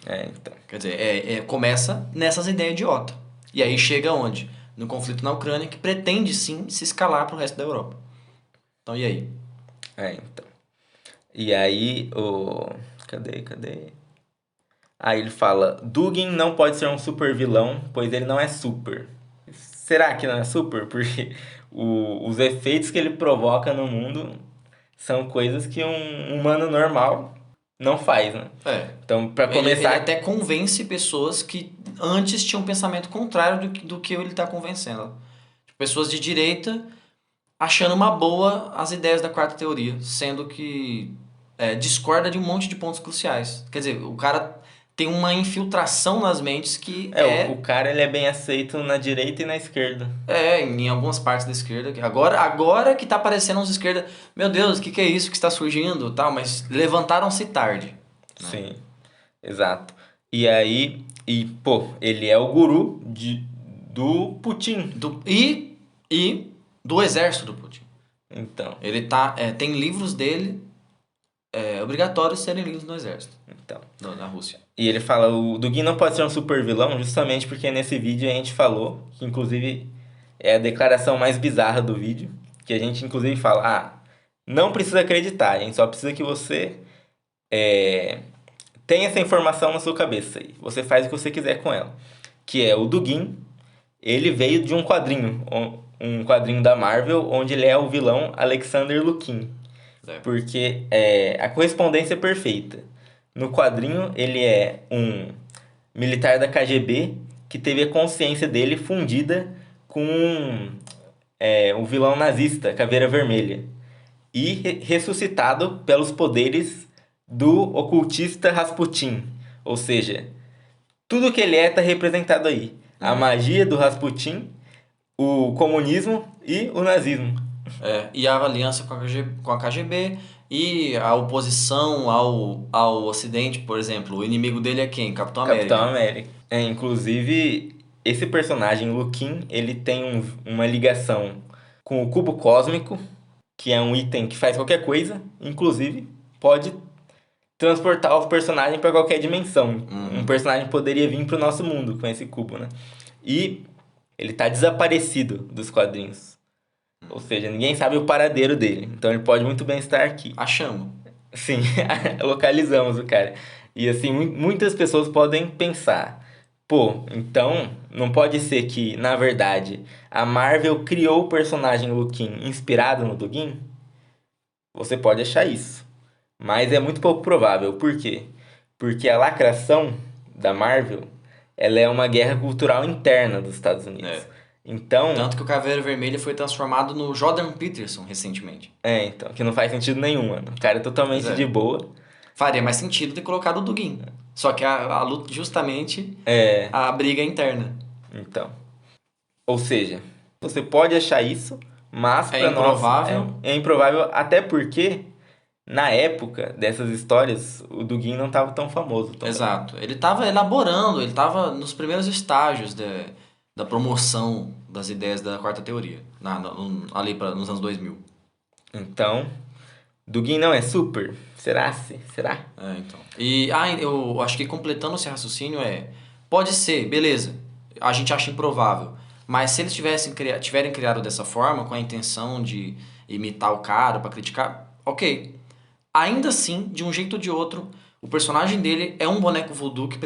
Então. Quer dizer, começa nessas ideias idiota. E aí chega onde? No conflito na Ucrânia, que pretende sim se escalar para o resto da Europa. Então e aí? Então. E aí, Cadê? Aí ele fala: Dugin não pode ser um super vilão, pois ele não é super. Será que não é super? Porque os efeitos que ele provoca no mundo são coisas que um humano normal não faz, né? Então, pra Ele começar. até convence pessoas que antes tinham um pensamento contrário do que ele está convencendo. Pessoas de direita achando uma boa as ideias da quarta teoria, sendo que discorda de um monte de pontos cruciais. Quer dizer, o cara tem uma infiltração nas mentes que O cara ele é bem aceito na direita e na esquerda. em algumas partes da esquerda. Agora que tá aparecendo uns esquerda, meu Deus, o que é isso que está surgindo, tal, mas levantaram-se tarde. Sim, exato. E aí, ele é o guru do Putin. E do exército do Putin. Então, Ele tem livros dele obrigatórios serem lidos no exército, então. na Rússia. E ele fala, o Dugin não pode ser um super vilão, justamente porque nesse vídeo a gente falou, que inclusive é a declaração mais bizarra do vídeo, que a gente inclusive fala, não precisa acreditar, a gente só precisa que você tem essa informação na sua cabeça aí. Você faz o que você quiser com ela. Que é o Dugin, ele veio de um quadrinho da Marvel, onde ele é o vilão Alexander Lukin. Porque a correspondência é perfeita. No quadrinho, ele é um militar da KGB que teve a consciência dele fundida com o vilão nazista, Caveira Vermelha. E ressuscitado pelos poderes do ocultista Rasputin. Ou seja, tudo que ele está representado aí. A magia do Rasputin, o comunismo e o nazismo. E a aliança com a KGB e a oposição ao Ocidente, por exemplo. O inimigo dele é quem? Capitão América. Capitão América. Inclusive, esse personagem, Lukin, ele tem uma ligação com o cubo cósmico, que é um item que faz qualquer coisa, inclusive pode transportar o personagem para qualquer dimensão. Um personagem poderia vir para o nosso mundo com esse cubo, né? E ele tá desaparecido dos quadrinhos. Ou seja, ninguém sabe o paradeiro dele. Então ele pode muito bem estar aqui. Achamos. Sim, localizamos o cara. E assim, muitas pessoas podem pensar: pô, então não pode ser que, na verdade, a Marvel criou o personagem Lukin inspirado no Dugin? Você pode achar isso. Mas é muito pouco provável. Por quê? Porque a lacração da Marvel, ela é uma guerra cultural interna dos Estados Unidos. Então... Tanto que o Caveira Vermelha foi transformado no Jordan Peterson recentemente. Então, que não faz sentido nenhum, mano. O cara é totalmente de boa. Faria mais sentido ter colocado o Dugin. Só que a luta, justamente, a briga é interna. Então. Ou seja, você pode achar isso, mas pra improvável. Nós é improvável, até porque na época dessas histórias, o Dugin não estava tão famoso. Exato. Ele estava elaborando, ele estava nos primeiros estágios da promoção das ideias da quarta teoria, ali nos anos 2000. Então, Dugin não é super? Será? Então. E eu acho que completando esse raciocínio pode ser, beleza, a gente acha improvável, mas se eles tiverem criado dessa forma, com a intenção de imitar o cara para criticar, ok. Ainda assim, de um jeito ou de outro, o personagem dele é um boneco voodoo que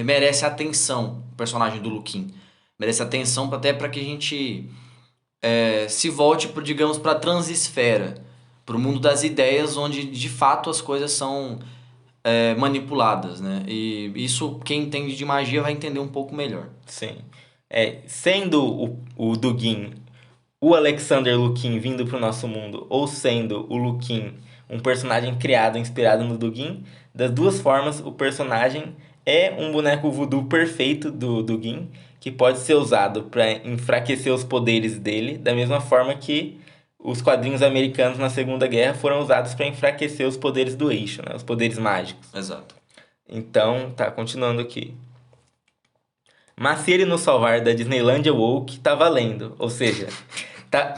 merece atenção. O personagem do Lukin merece atenção até para que a gente se volte, digamos, para a transesfera, para o mundo das ideias, onde de fato as coisas são manipuladas, né? E isso, quem entende de magia vai entender um pouco melhor. Sim. Sendo o Dugin o Alexander Lukin vindo pro nosso mundo, ou sendo o Lukin um personagem criado, inspirado no Dugin, das duas formas, o personagem é um boneco voodoo perfeito do Dugin, que pode ser usado para enfraquecer os poderes dele, da mesma forma que os quadrinhos americanos na Segunda Guerra foram usados para enfraquecer os poderes do eixo, né? Os poderes mágicos. Exato. Então, continuando aqui. Mas se ele nos salvar da Disneylandia Woke, tá valendo. Ou seja,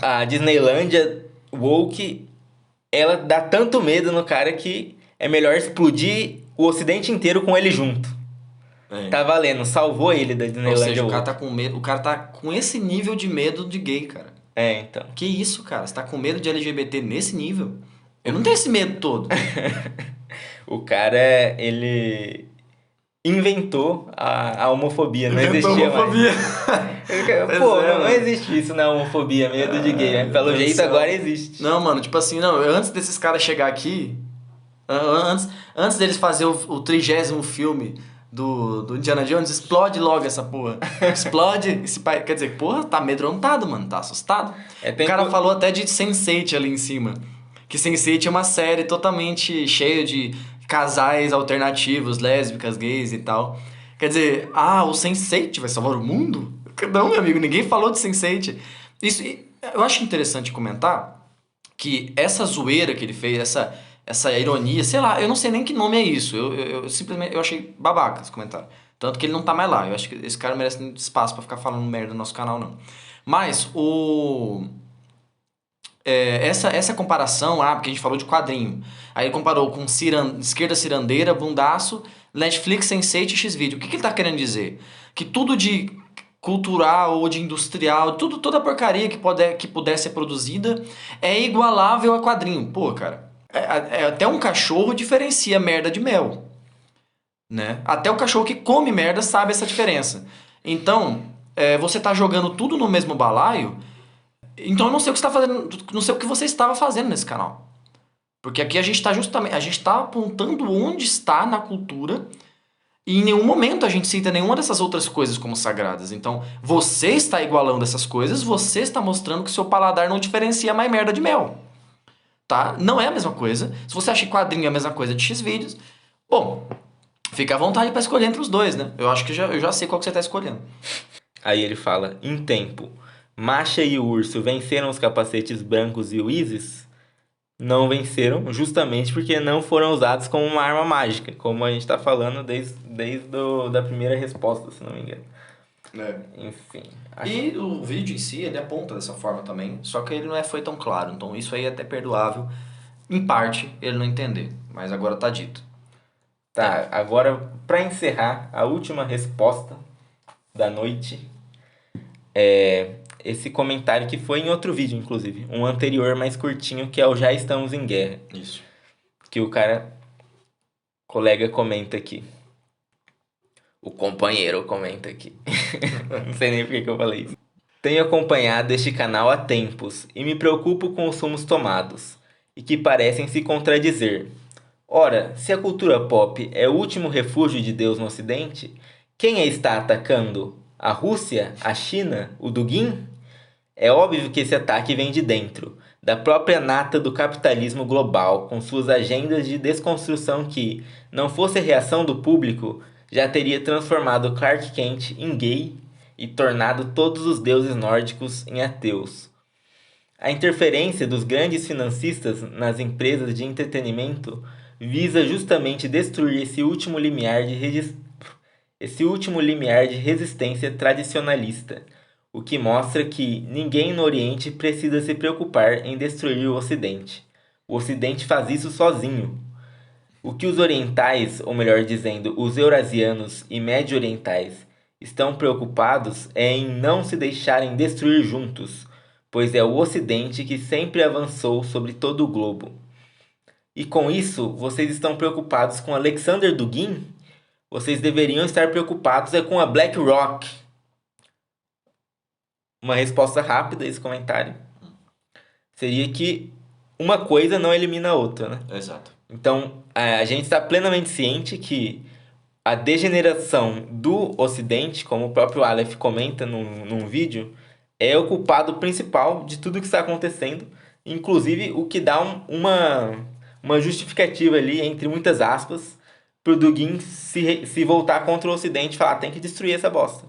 a Disneylandia Woke, ela dá tanto medo no cara que é melhor explodir o ocidente inteiro com ele junto. Tá valendo, salvou ele da Disneylandia Woke. Ou seja, o cara tá com medo, o cara tá com esse nível de medo de gay, cara. Então. Que isso, cara? Você tá com medo de LGBT nesse nível? Eu não tenho esse medo todo. O cara, ele inventou a homofobia, não existia mais. Pô, não existe isso na homofobia, medo de gay, né? Pelo jeito agora existe. Não, mano, tipo assim, antes desses caras chegar aqui, antes deles fazer o 30º filme do Indiana Jones, explode logo essa porra. Explode esse pai. Quer dizer, porra, tá amedrontado, mano, tá assustado. O cara falou até de Sense8 ali em cima. Que Sense8 é uma série totalmente cheia de casais alternativos, lésbicas, gays e tal. Quer dizer, o Sense8 vai salvar o mundo? Não, meu amigo, ninguém falou de Sense8. Isso, eu acho interessante comentar que essa zoeira que ele fez, essa ironia, sei lá, eu não sei nem que nome é isso. Eu simplesmente achei babaca esse comentário. Tanto que ele não tá mais lá. Eu acho que esse cara merece muito espaço pra ficar falando merda no nosso canal, não. Mas essa comparação, porque a gente falou de quadrinho. Aí ele comparou com esquerda cirandeira, bundaço, Netflix, Sense8 e Xvideo. O que ele tá querendo dizer? Que tudo de cultural ou de industrial, toda porcaria que puder ser produzida é igualável a quadrinho. Pô, cara, até um cachorro diferencia merda de mel. né? Até o cachorro que come merda sabe essa diferença. Então, você tá jogando tudo no mesmo balaio, então eu não sei o que você tá fazendo, não sei o que você estava fazendo nesse canal. Porque aqui a gente tá apontando onde está na cultura e em nenhum momento a gente cita nenhuma dessas outras coisas como sagradas. Então, você está igualando essas coisas, você está mostrando que o seu paladar não diferencia mais merda de mel. Tá? Não é a mesma coisa. Se você acha que quadrinho é a mesma coisa de X-Vídeos, bom, fica à vontade para escolher entre os dois, né? Eu acho que eu já sei qual que você tá escolhendo. Aí ele fala, em tempo, Masha e o urso venceram os capacetes brancos e o Isis? Não venceram, justamente porque não foram usados como uma arma mágica, como a gente tá falando da primeira resposta, se não me engano. Enfim. E o vídeo em si, ele aponta dessa forma também, só que ele não foi tão claro. Então isso aí é até perdoável, em parte, ele não entender. Mas agora tá dito. Tá, agora pra encerrar, a última resposta da noite é esse comentário que foi em outro vídeo, inclusive. Um anterior mais curtinho, que é o Já Estamos em Guerra. Isso. Que o colega comenta aqui. O companheiro comenta aqui. Não sei nem por que eu falei isso. Tenho acompanhado este canal há tempos e me preocupo com os rumos tomados, e que parecem se contradizer. Ora, se a cultura pop é o último refúgio de Deus no Ocidente, quem a está atacando? A Rússia? A China? O Dugin? É óbvio que esse ataque vem de dentro, da própria nata do capitalismo global, com suas agendas de desconstrução que, não fosse a reação do público, já teria transformado Clark Kent em gay e tornado todos os deuses nórdicos em ateus. A interferência dos grandes financistas nas empresas de entretenimento visa justamente destruir esse último limiar de resistência tradicionalista, o que mostra que ninguém no Oriente precisa se preocupar em destruir o Ocidente. O Ocidente faz isso sozinho. O que os orientais, ou melhor dizendo, os eurasianos e médio-orientais, estão preocupados é em não se deixarem destruir juntos, pois é o Ocidente que sempre avançou sobre todo o globo. E com isso, vocês estão preocupados com Alexander Dugin? Vocês deveriam estar preocupados com a BlackRock. Uma resposta rápida a esse comentário seria que uma coisa não elimina a outra, né? Exato. Então, a gente está plenamente ciente que a degeneração do Ocidente, como o próprio Aleph comenta num vídeo, é o culpado principal de tudo que está acontecendo, inclusive o que dá uma justificativa ali, entre muitas aspas, pro Dugin se voltar contra o Ocidente e falar, tem que destruir essa bosta.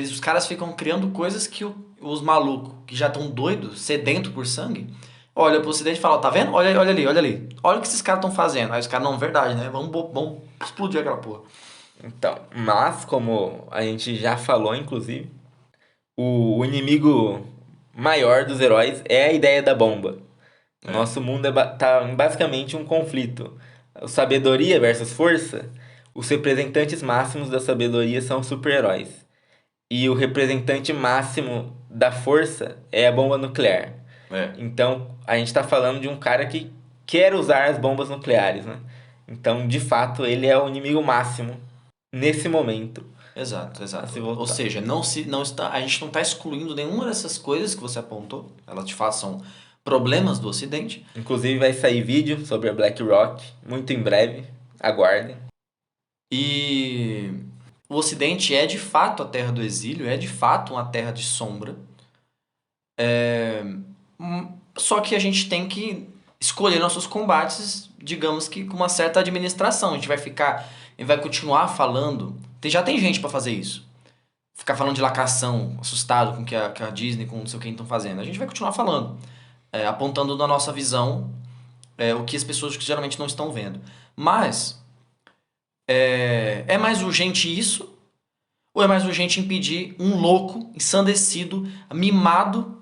Os caras ficam criando coisas que os malucos, que já estão doidos, sedentos por sangue, olha pro Ocidente e fala, tá vendo? Olha ali, olha ali. Olha o que esses caras estão fazendo. Aí os caras, não, verdade, né? Vamos explodir aquela porra. Então, mas como a gente já falou, inclusive, o inimigo maior dos heróis é a ideia da bomba. Nosso mundo tá em basicamente um conflito. Sabedoria versus força, os representantes máximos da sabedoria são super-heróis. E o representante máximo da força é a bomba nuclear. Então, a gente tá falando de um cara que quer usar as bombas nucleares, né? Então, de fato, ele é o inimigo máximo nesse momento. Exato. Ou seja, a gente não está excluindo nenhuma dessas coisas que você apontou. Elas de fato são problemas do Ocidente. Inclusive vai sair vídeo sobre a BlackRock muito em breve. Aguardem. E o Ocidente é de fato a terra do exílio, é de fato uma terra de sombra. Só que a gente tem que escolher nossos combates, digamos que com uma certa administração. A gente vai continuar falando. Já tem gente para fazer isso. Ficar falando de lacração, assustado com o que a Disney, com não sei o que estão fazendo. A gente vai continuar falando, apontando na nossa visão o que as pessoas que geralmente não estão vendo. Mas é mais urgente isso? Ou é mais urgente impedir um louco, ensandecido, mimado,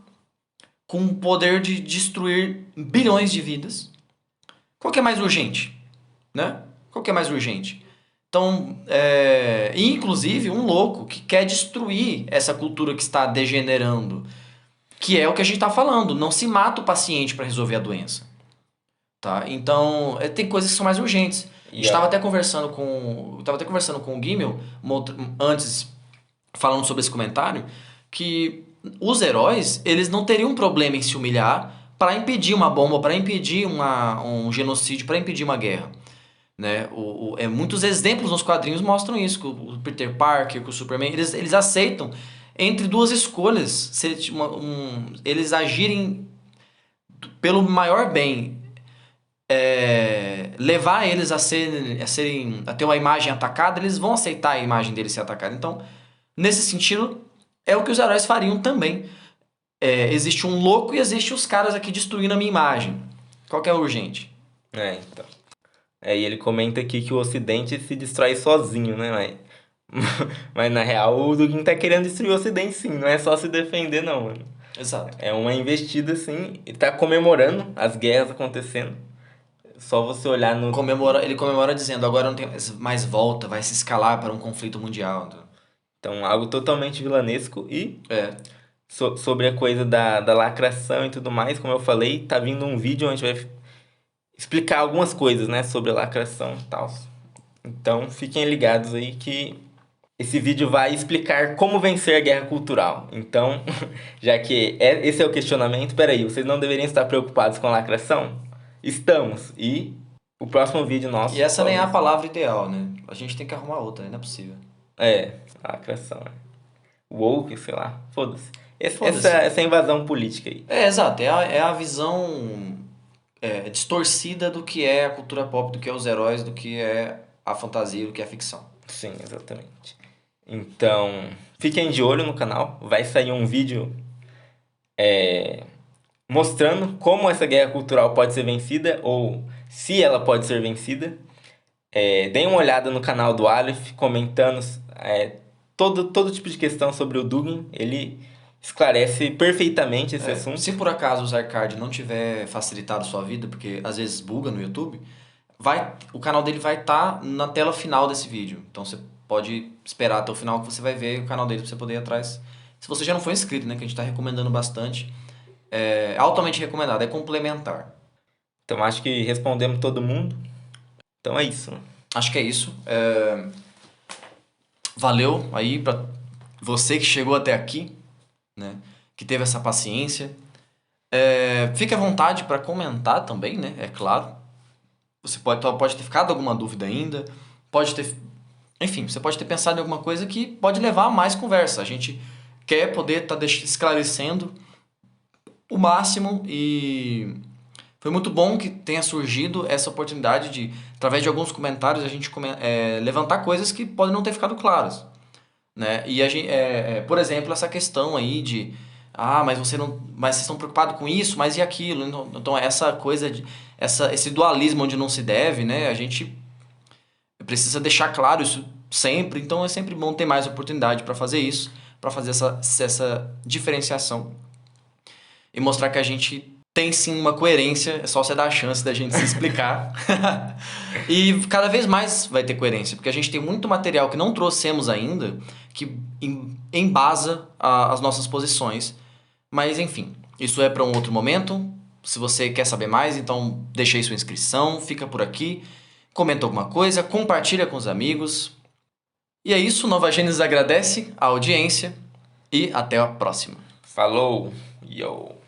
com o poder de destruir bilhões de vidas? Qual que é mais urgente? Né? Qual que é mais urgente? Então, inclusive um louco que quer destruir essa cultura que está degenerando, que é o que a gente está falando, não se mata o paciente para resolver a doença. Tá? Então, tem coisas que são mais urgentes. E Estava até conversando com o Gimel antes, falando sobre esse comentário, que os heróis, eles não teriam problema em se humilhar para impedir uma bomba, para impedir um genocídio, para impedir uma guerra. Né? Muitos exemplos nos quadrinhos mostram isso, que o Peter Parker, que o Superman, eles aceitam entre duas escolhas, eles agirem pelo maior bem, levar eles a ter uma imagem atacada, eles vão aceitar a imagem deles ser atacada. Então, nesse sentido, é o que os heróis fariam também. Existe um louco e existe os caras aqui destruindo a minha imagem. Qual que é o urgente? então. E ele comenta aqui que o Ocidente se destrói sozinho, né? Mas na real o Dugin tá querendo destruir o Ocidente sim, não é só se defender não, mano. Exato. É uma investida sim, ele tá comemorando as guerras acontecendo. Só você olhar no... Ele comemora dizendo, agora não tem mais volta, vai se escalar para um conflito mundial. Então, algo totalmente vilanesco e... É. Sobre a coisa da lacração e tudo mais, como eu falei, tá vindo um vídeo onde vai explicar algumas coisas, né, sobre a lacração e tal. Então, fiquem ligados aí que esse vídeo vai explicar como vencer a guerra cultural. Então, já que esse é o questionamento, peraí, vocês não deveriam estar preocupados com a lacração? Estamos. E o próximo vídeo nosso... E essa nem é a palavra ideal, né? A gente tem que arrumar outra, não é possível. Lacração. Woke, sei lá, foda-se. Essa invasão política aí. Exato. É a visão distorcida do que é a cultura pop, do que é os heróis, do que é a fantasia, do que é a ficção. Sim, exatamente. Então, fiquem de olho no canal. Vai sair um vídeo mostrando como essa guerra cultural pode ser vencida ou se ela pode ser vencida. Deem uma olhada no canal do Aleph, comentando todo tipo de questão sobre o Dugin. Ele esclarece perfeitamente esse assunto. Se por acaso o Zarkard não tiver facilitado sua vida, porque às vezes buga no YouTube, o canal dele vai estar na tela final desse vídeo. Então você pode esperar até o final que você vai ver o canal dele para você poder ir atrás. Se você já não for inscrito, né, que a gente está recomendando bastante, é altamente recomendado, é complementar. Então acho que respondemos todo mundo. Então é isso. Acho que é isso. Valeu aí para você que chegou até aqui, né, que teve essa paciência. Fique à vontade para comentar também, né? É claro. Você pode ter ficado alguma dúvida ainda. Enfim, você pode ter pensado em alguma coisa que pode levar a mais conversa. A gente quer poder estar esclarecendo o máximo e foi muito bom que tenha surgido essa oportunidade de, através de alguns comentários, a gente levantar coisas que podem não ter ficado claras. Né? E por exemplo, essa questão aí de mas vocês estão preocupados com isso, mas e aquilo? Então essa coisa esse dualismo onde não se deve, né? A gente precisa deixar claro isso sempre. Então é sempre bom ter mais oportunidade para fazer isso, para fazer essa diferenciação e mostrar que a gente tem sim uma coerência, é só você dar a chance da gente se explicar. E cada vez mais vai ter coerência, porque a gente tem muito material que não trouxemos ainda, que embasa as nossas posições. Mas enfim, isso é para um outro momento. Se você quer saber mais, então deixa aí sua inscrição, fica por aqui, comenta alguma coisa, compartilha com os amigos. E é isso, Nova Gênesis agradece a audiência e até a próxima. Falou! Yo!